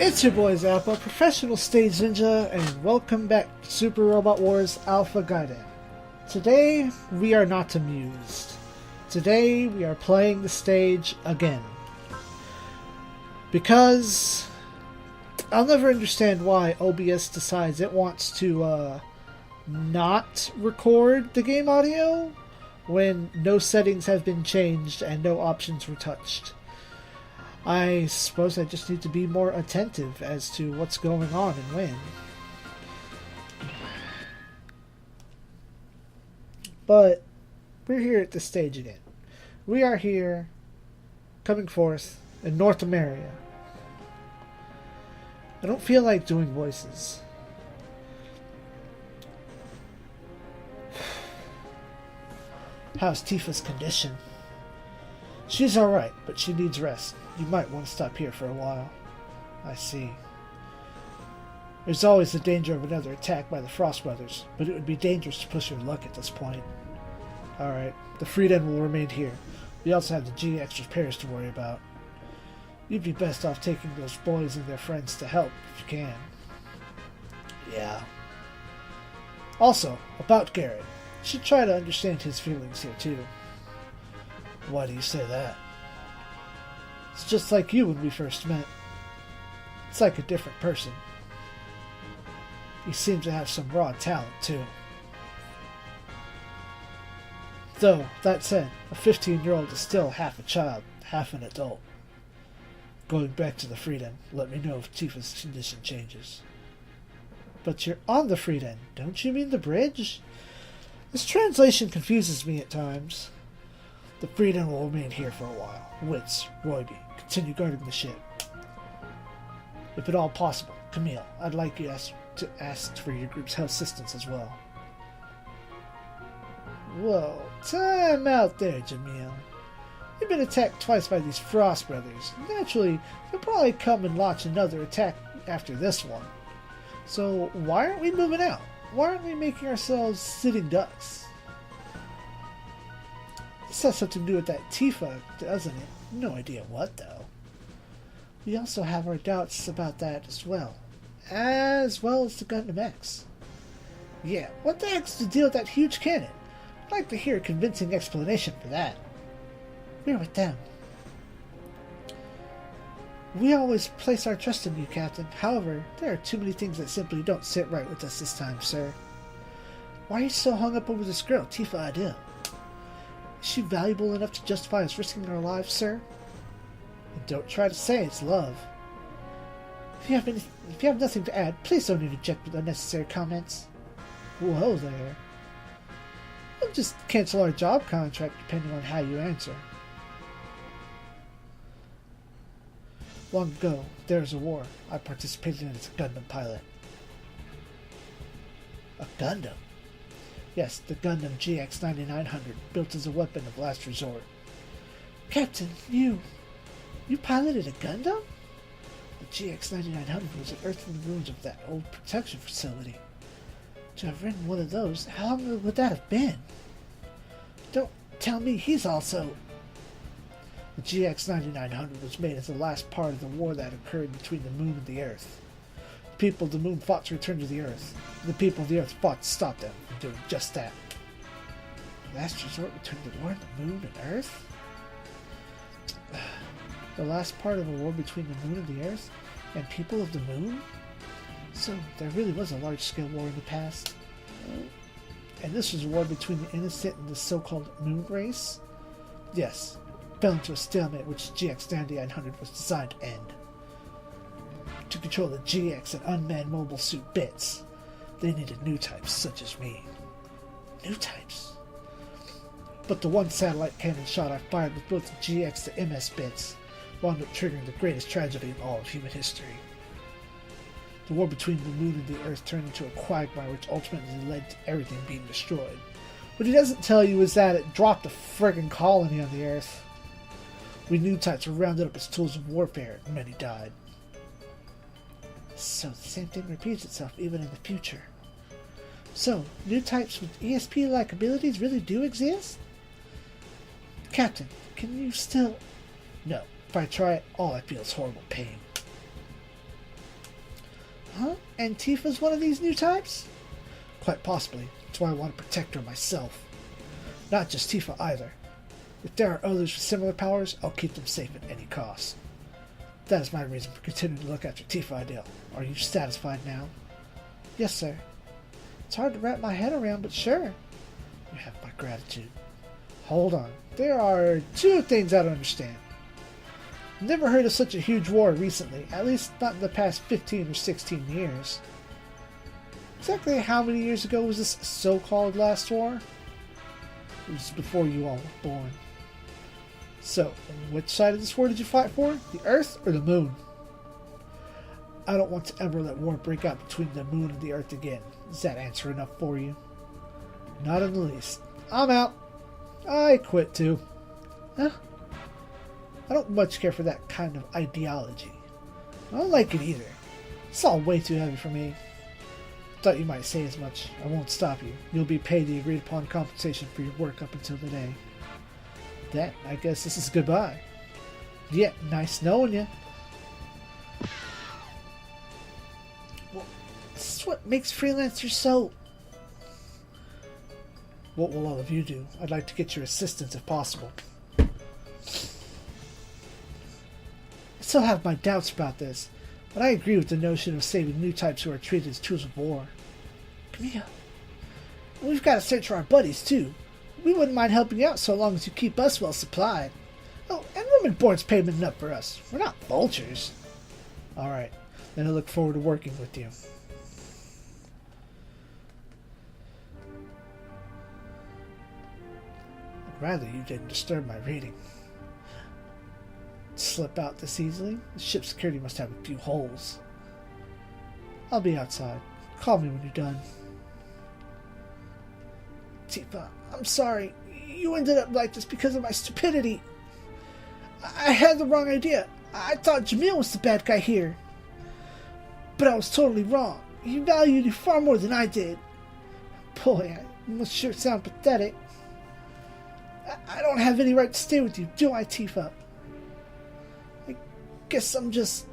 It's your boy Zappa, professional stage ninja, and welcome back to Super Robot Wars Alpha Gaiden. Today, we are not amused. Today, we are playing the stage again. Because I'll never understand why OBS decides it wants to not record the game audio when no settings have been changed and no options were touched. I suppose I just need to be more attentive as to what's going on and when. But we're here at this stage again. We are here, coming forth in North America. I don't feel like doing voices. How's Tifa's condition? She's alright, but she needs rest. You might want to stop here for a while. I see. There's always the danger of another attack by the Frost Brothers, but it would be dangerous to push your luck at this point. Alright, the Freeden will remain here. We also have the GX repairs to worry about. You'd be best off taking those boys and their friends to help, if you can. Yeah. Also, about Garrett. You should try to understand his feelings here, too. Why do you say that? It's just like you when we first met. It's like a different person. He seems to have some raw talent, too. Though, that said, a 15-year-old is still half a child, half an adult. Going back to the Freeden, let me know if Tifa's condition changes. But you're on the Freeden, don't you mean the bridge? This translation confuses me at times. The Freeden will remain here for a while. Witz, Royby, continue guarding the ship. If at all possible, Camille, I'd like you to ask for your group's health assistance as well. Whoa, time out there, Jamil. You've been attacked twice by these Frost Brothers. Naturally, they'll probably come and launch another attack after this one. So why aren't we moving out? Why aren't we making ourselves sitting ducks? This has something to do with that Tifa, doesn't it? No idea what, though. We also have our doubts about that as well as the Gundam X. Yeah, what the heck's the deal with that huge cannon? I'd like to hear a convincing explanation for that. We're with them. We always place our trust in you, Captain. However, there are too many things that simply don't sit right with us this time, sir. Why are you so hung up over this girl, Tifa Adil? Is she valuable enough to justify us risking our lives, sir? And don't try to say it's love. If you have nothing to add, please don't interject with unnecessary comments. Whoa there. We'll just cancel our job contract depending on how you answer. Long ago, there was a war. I participated in it as a Gundam pilot. A Gundam? Yes, the Gundam GX-9900, built as a weapon of last resort. Captain, you piloted a Gundam? The GX-9900 was unearthed from the ruins of that old protection facility. To have ridden one of those, how long would that have been? Don't tell me he's also... The GX-9900 was made as the last part of the war that occurred between the Moon and the Earth. The people of the Moon fought to return to the Earth. The people of the Earth fought to stop them from doing just that. Last resort returned the war on the Moon and Earth? The last part of a war between the Moon and the Earth and people of the Moon? So there really was a large-scale war in the past. And this was a war between the innocent and the so-called Moon race? Yes. Fell into a stalemate which GX-9900 was designed to end. To control the GX and unmanned mobile suit bits, they needed new types such as me. New types? But the one satellite cannon shot I fired with both the GX and MS bits wound up triggering the greatest tragedy in all of human history. The war between the Moon and the Earth turned into a quagmire which ultimately led to everything being destroyed. What he doesn't tell you is that it dropped a friggin' colony on the Earth. We new types were rounded up as tools of warfare, and many died. So the same thing repeats itself even in the future. So, new types with ESP-like abilities really do exist? Captain, can you still... No, if I try it, all I feel is horrible pain. Huh? And Tifa's one of these new types? Quite possibly. That's why I want to protect her myself. Not just Tifa either. If there are others with similar powers, I'll keep them safe at any cost. That is my reason for continuing to look after Tifa, Idale. Are you satisfied now? Yes, sir. It's hard to wrap my head around, but sure. You have my gratitude. Hold on. There are two things I don't understand. I've never heard of such a huge war recently, at least not in the past 15 or 16 years. Exactly how many years ago was this so-called last war? It was before you all were born. So, which side of this war did you fight for? The Earth or the Moon? I don't want to ever let war break out between the Moon and the Earth again. Is that answer enough for you? Not in the least. I'm out. I quit too. Huh? I don't much care for that kind of ideology. I don't like it either. It's all way too heavy for me. Thought you might say as much. I won't stop you. You'll be paid the agreed upon compensation for your work up until today. Then, I guess this is goodbye. Yeah, nice knowing you. Well, this is what makes freelancers so... What will all of you do? I'd like to get your assistance if possible. I still have my doubts about this, but I agree with the notion of saving new types who are treated as tools of war. Camille, we've got to search for our buddies too. We wouldn't mind helping you out so long as you keep us well supplied. Oh, and Woman-Born's payment enough for us. We're not vultures. Alright, then I look forward to working with you. I'd rather you didn't disturb my reading. Slip out this easily? The ship's security must have a few holes. I'll be outside. Call me when you're done. Tifa, I'm sorry. You ended up like this because of my stupidity. I had the wrong idea. I thought Jamil was the bad guy here. But I was totally wrong. He valued you far more than I did. Boy, I must sure sound pathetic. I don't have any right to stay with you, do I, Tifa? I guess I'm just...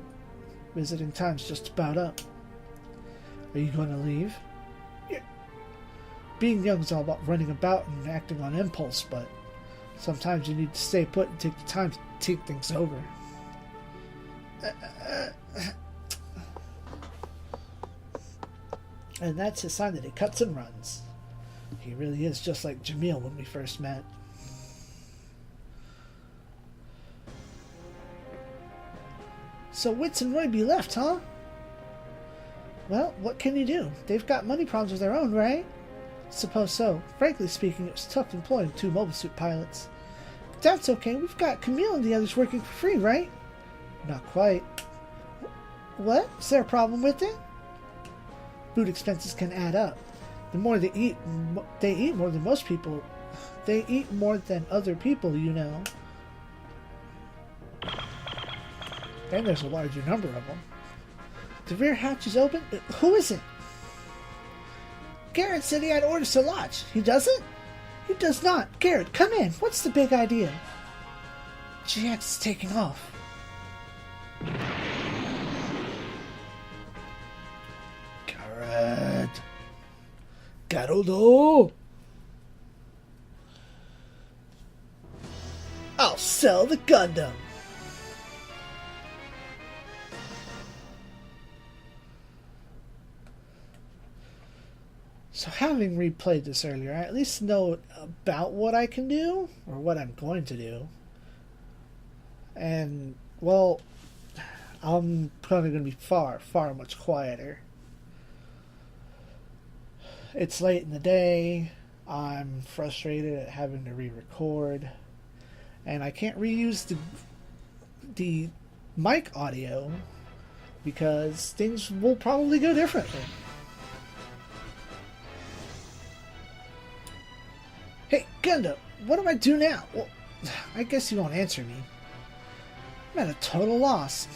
Visiting time's just about up. Are you going to leave? Being young is all about running about and acting on impulse, but sometimes you need to stay put and take the time to think things over. And that's his sign that he cuts and runs. He really is just like Jamil when we first met. So Wits and Royby left, huh? Well, what can you do? They've got money problems of their own, right? Suppose so. Frankly speaking, it was tough employing two mobile suit pilots. But that's okay. We've got Camille and the others working for free, right? Not quite. What? Is there a problem with it? Food expenses can add up. The more they eat more than most people. They eat more than other people, you know. And there's a larger number of them. The rear hatch is open? Who is it? Garrett said he had orders to launch. He doesn't? He does not. Garrett, come in. What's the big idea? GX is taking off. Garrett. Garudo. I'll sell the Gundam. So having replayed this earlier, I at least know about what I can do, or what I'm going to do. And, well, I'm probably going to be far much quieter. It's late in the day, I'm frustrated at having to re-record, and I can't reuse the mic audio, because things will probably go differently. Hey, Gundam, what do I do now? Well, I guess you won't answer me. I'm at a total loss.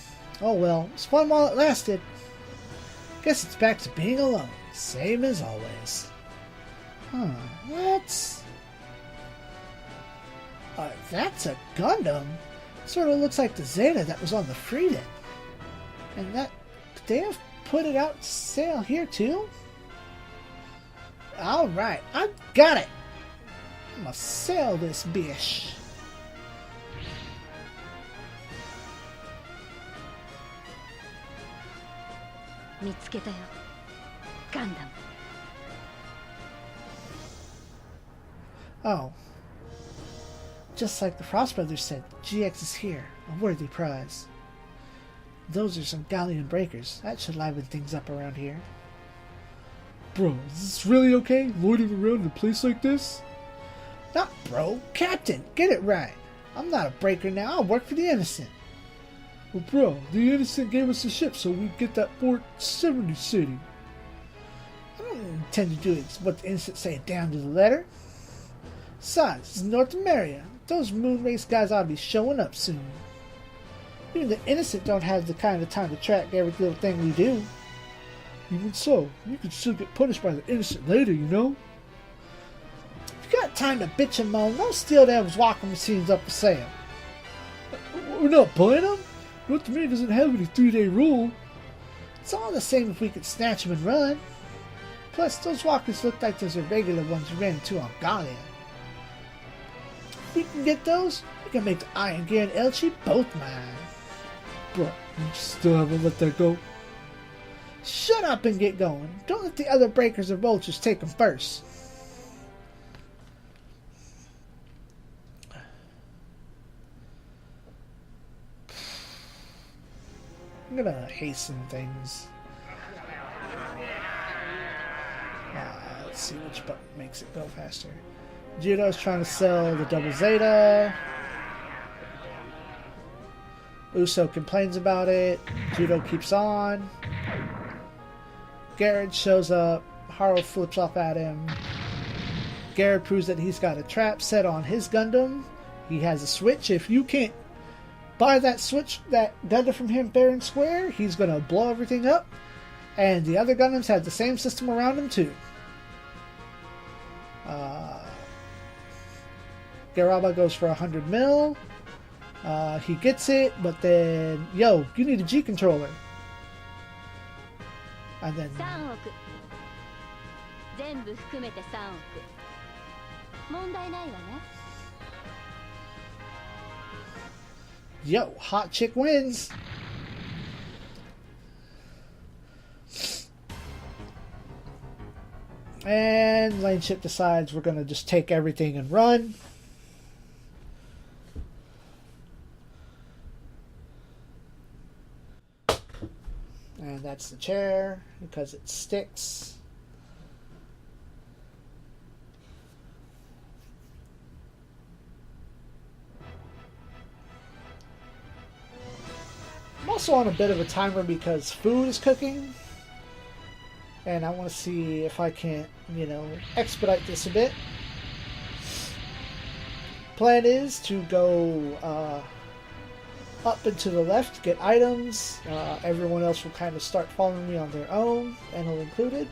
Oh well, it's fun while it lasted. Guess it's back to being alone, same as always. Huh, what? That's a Gundam. Sort of looks like the Zeta that was on the Freedom. And that, could they have put it out to sale here too? Alright, I got it! I'm gonna sell this bish. Oh. Just like the Frost Brothers said, GX is here, a worthy prize. Those are some galleon breakers. That should liven things up around here. Bro, is this really okay? Loitering around in a place like this? Not bro, Captain, get it right. I'm not a breaker now, I work for the Innocent. Well, bro, the Innocent gave us a ship so we get that Fort 70 city. I don't intend to do it what the Innocent say down to the letter. Besides, this is North America. Those moon race guys ought to be showing up soon. Even the Innocent don't have the kind of time to track every little thing we do. Even so, you could still get punished by the Innocent later, you know? If you got time to bitch and moan, don't steal them walking machines up for sale. We're not buying them? North America doesn't have any 3-day rule. It's all the same if we could snatch them and run. Plus, those walkers look like those are regular ones we ran into on Galia. If we can get those, we can make the Iron Gear and Elchi both mine. Bro, you still haven't let that go? Shut up and get going. Don't let the other breakers or vultures take them first. I'm gonna hasten things. Let's see which button makes it go faster. Judo's trying to sell the double Zeta. Uso complains about it. Judo keeps on. Garrett shows up. Haru flips off at him. Garrett proves that he's got a trap set on his Gundam. He has a switch. If you can't buy that switch, that Gundam from him fair and square, he's going to blow everything up. And the other Gundams have the same system around them too. Garaba goes for 100 mil. He gets it, but then, yo, you need a G controller. And then... Yo, hot chick wins. And Lane Ship decides we're going to just take everything and run. And that's the chair because it sticks. I'm also on a bit of a timer because food is cooking. And I want to see if I can't, expedite this a bit. Plan is to go up and to the left, get items. Everyone else will kind of start following me on their own, Enel included.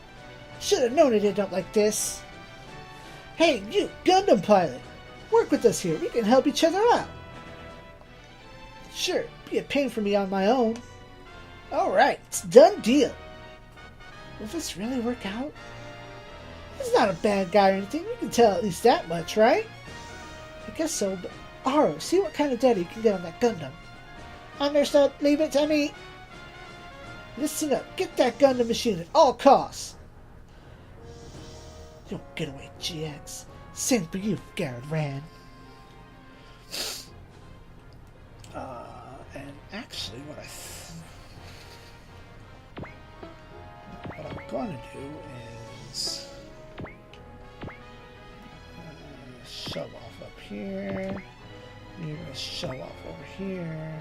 Should have known it'd end up like this. Hey, you, Gundam pilot! Work with us here, we can help each other out. Sure, be a pain for me on my own. Alright, it's a done deal. Will this really work out? He's not a bad guy or anything, you can tell at least that much, right? I guess so, but Aro, see what kind of data you can get on that Gundam. Understood, leave it to me. Listen up, get that Gundam machine at all costs. You'll get away, GX. Same for you, Garrett Rand. And actually, what I'm going to do is shove off up here. You're going to shove off over here.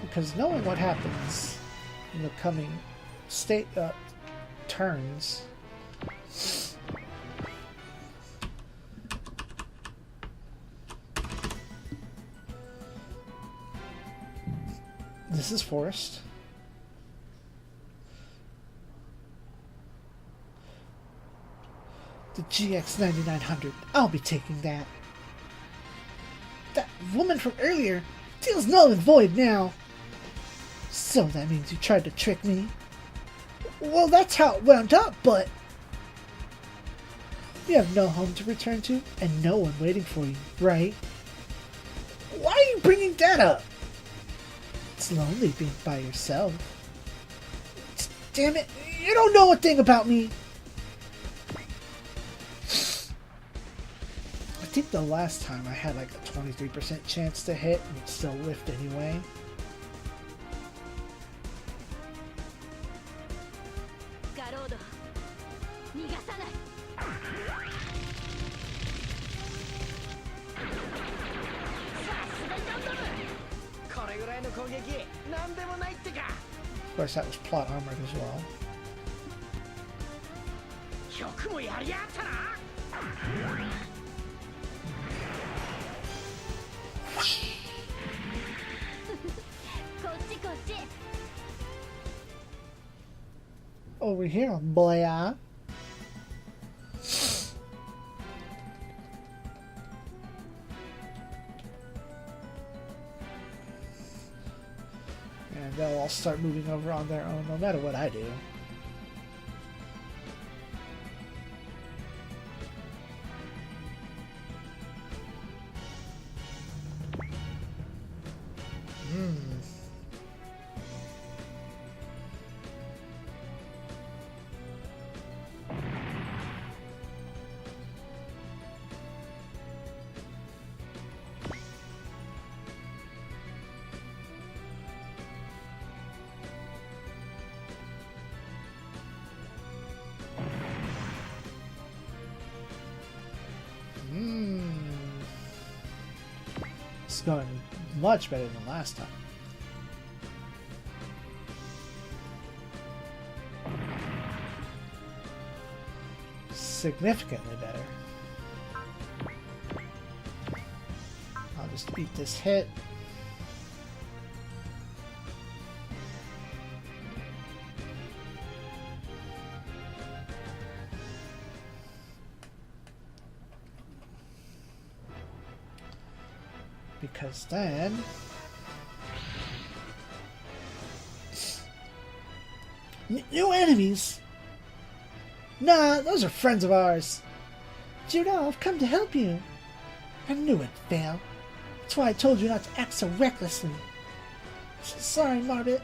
Because knowing what happens in the coming turns, this is forced. The GX 9900. I'll be taking that. That woman from earlier feels null and void now. So that means you tried to trick me? Well, that's how it wound up, but... You have no home to return to, and no one waiting for you, right? Why are you bringing that up? It's lonely being by yourself. Damn it, you don't know a thing about me! I think the last time I had like a 23% chance to hit and it still whiffed anyway. Of course, that was plot armored as well. Over here, boy. And they'll all start moving over on their own, no matter what I do. It's going much better than last time. Significantly better. I'll just beat this hit. Because then... New enemies? Nah, those are friends of ours. Judo, I've come to help you. I knew it'd fail. That's why I told you not to act so recklessly. Sorry, Marbit.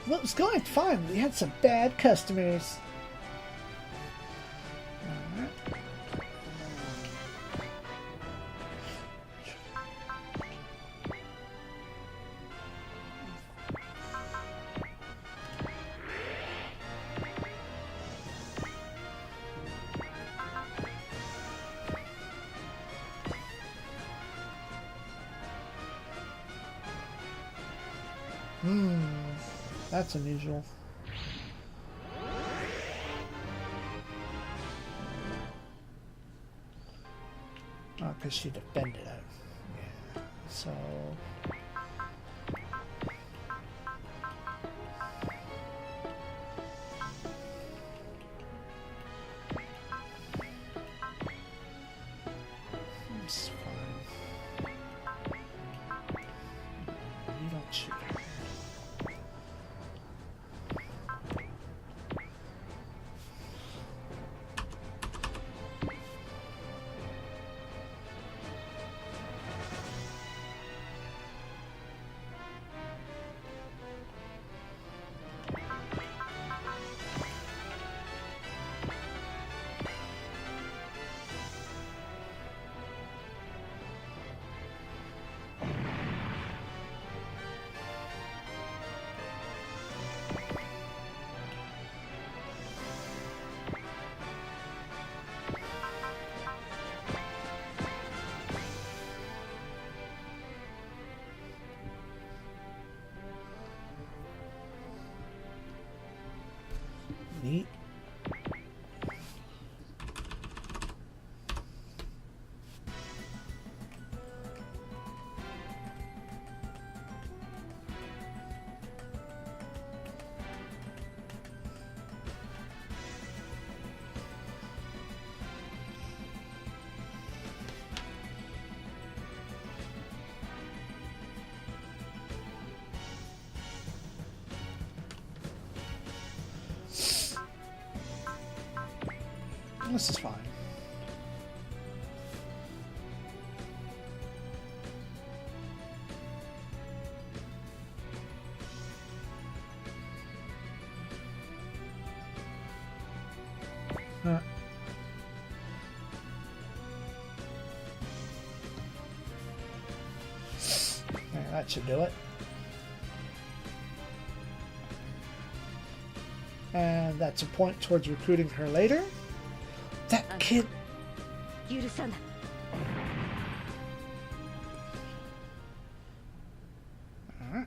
Well, it was going fine. We had some bad customers. That's unusual. Oh, because she defended it. Yeah. So... It's fine. You don't shoot her. Neat. This is fine. Yeah, that should do it. And that's a point towards recruiting her later. That kid. Alright.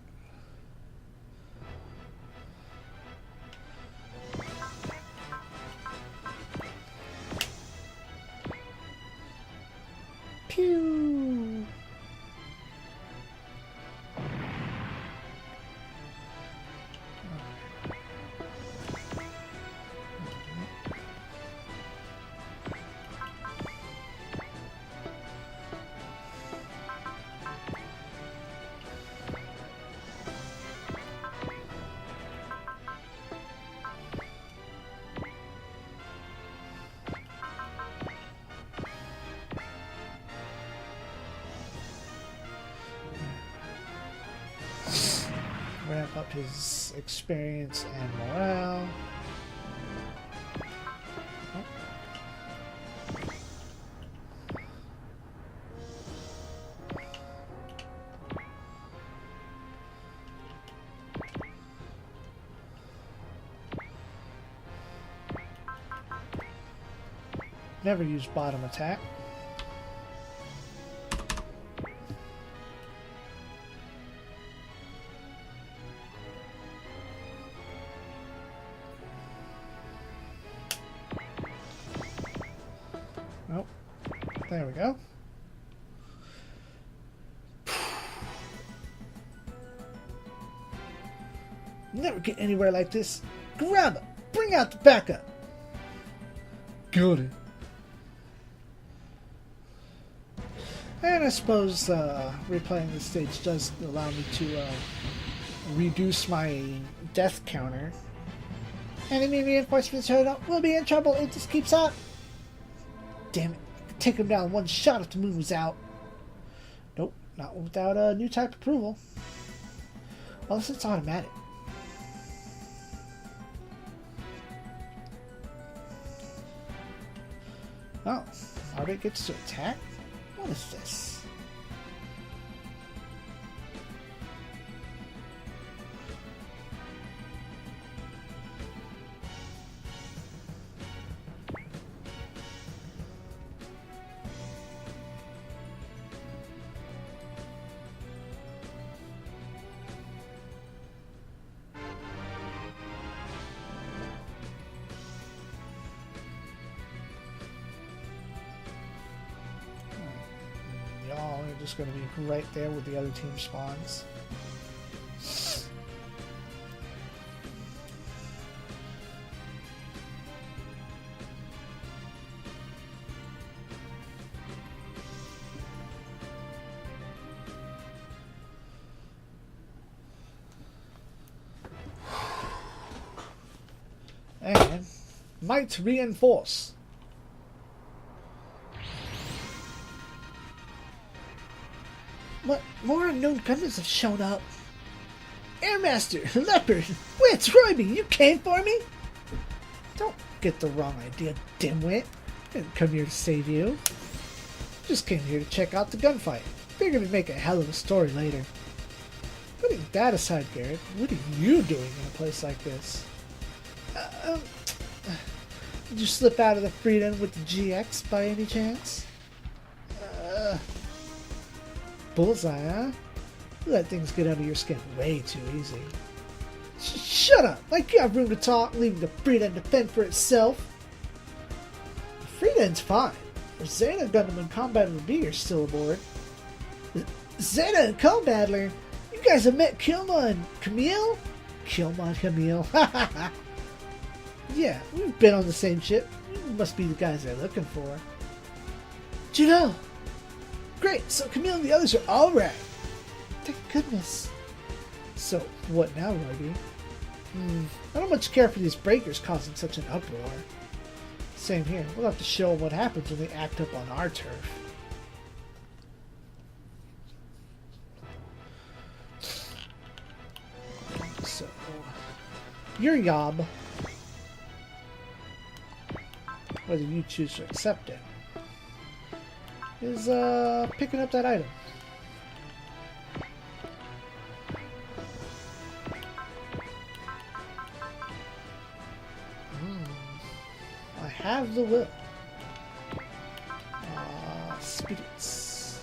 Pew. Ramp up his experience and morale. Never use bottom attack. Nope. There we go. Never get anywhere like this. Grab it. Bring out the backup. Got it. And I suppose replaying this stage does allow me to reduce my death counter. Enemy reinforcements showed up. We'll be in trouble if this keeps up. Damn it. Take him down one shot if the moon was out. Nope, not without a new type approval. Unless it's automatic. Oh, Arbit gets to attack? What is this? Y'all are just going to be right there with the other team spawns. And might reinforce. What? More unknown gunners have shown up. Airmaster, Leopard, Wits, Royby, you came for me? Don't get the wrong idea, dimwit. Didn't come here to save you. Just came here to check out the gunfight. Figured we'd make a hell of a story later. Putting that aside, Garrett, what are you doing in a place like this? Did you slip out of the freedom with the GX by any chance? Bullseye, huh? You let things get under your skin way too easy. Shut up! Like you have room to talk, leaving the Freedom to fend for itself. The Freedom's fine. If Zeta, Gundam, and Combattler B are still aboard. Zeta and Combattler? You guys have met Kilma and Camille? Kilma and Camille? Yeah, we've been on the same ship. You must be the guys they're looking for. Juno! Great, so Camille and the others are alright. Thank goodness. So, what now, Royby? I don't much care for these breakers causing such an uproar. Same here. We'll have to show them what happens when they act up on our turf. So, your job, whether you choose to accept it, is picking up that item. I have the will. Spirits.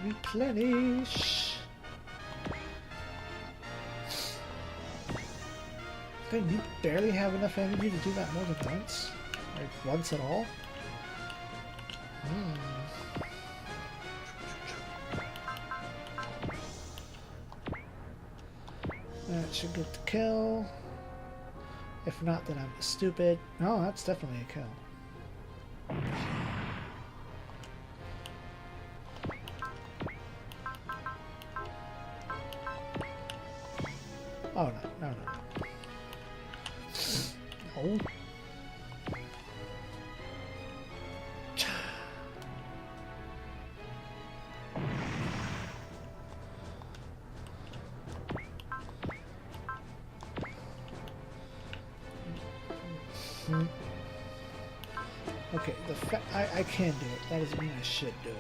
Replenish. Then you barely have enough energy to do that more than once? Like once at all? That should get the kill. If not, then I'm stupid. No, that's definitely a kill. Oh, no, no, no. No. Okay, I can do it. That doesn't mean I should do it.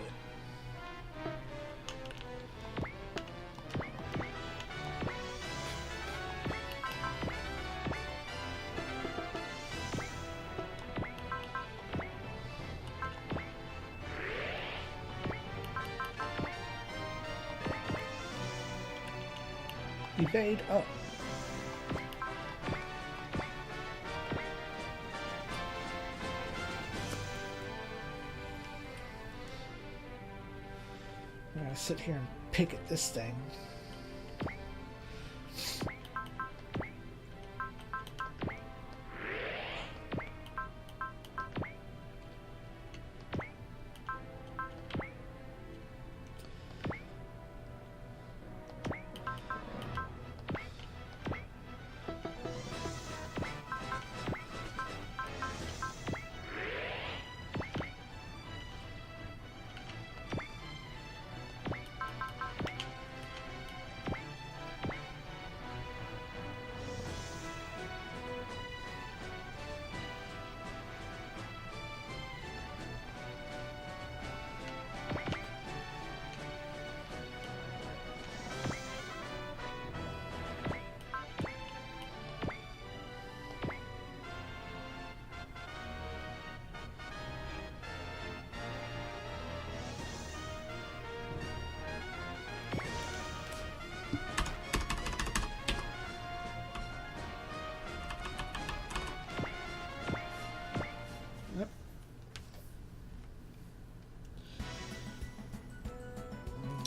Evade up. I'm gonna sit here and pick at this thing.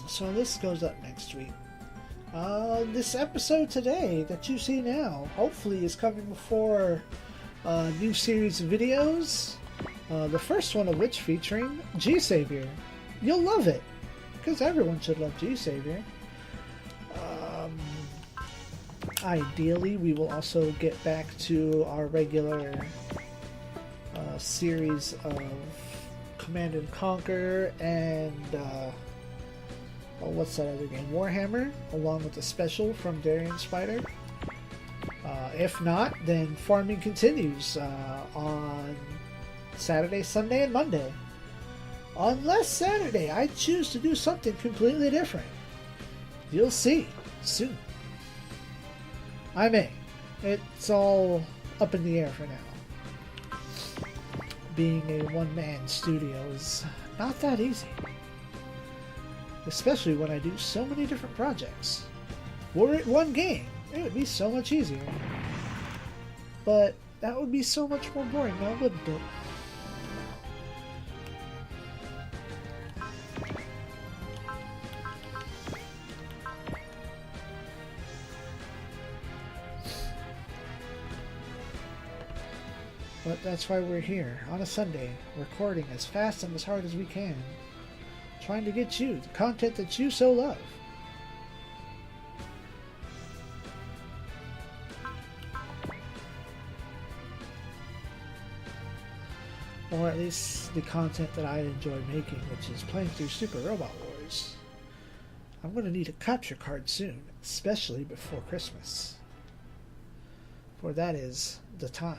So this goes up next week. This episode today that you see now, hopefully is coming before a new series of videos. The first one of which featuring G-Savior. You'll love it, because everyone should love G-Savior. Ideally, we will also get back to our regular series of Command and Conquer and what's that other game? Warhammer, along with the special from Darien Spider. If not, then farming continues on Saturday, Sunday, and Monday. Unless Saturday I choose to do something completely different. You'll see soon. I may. It's all up in the air for now. Being a one-man studio is not that easy. Especially when I do so many different projects. Were it one game, it would be so much easier. But that would be so much more boring now, wouldn't it? But that's why we're here, on a Sunday, recording as fast and as hard as we can. Trying to get you the content that you so love. or at least the content that I enjoy making, which is playing through Super Robot Wars. I'm going to need a capture card soon, especially before Christmas, for that is the time.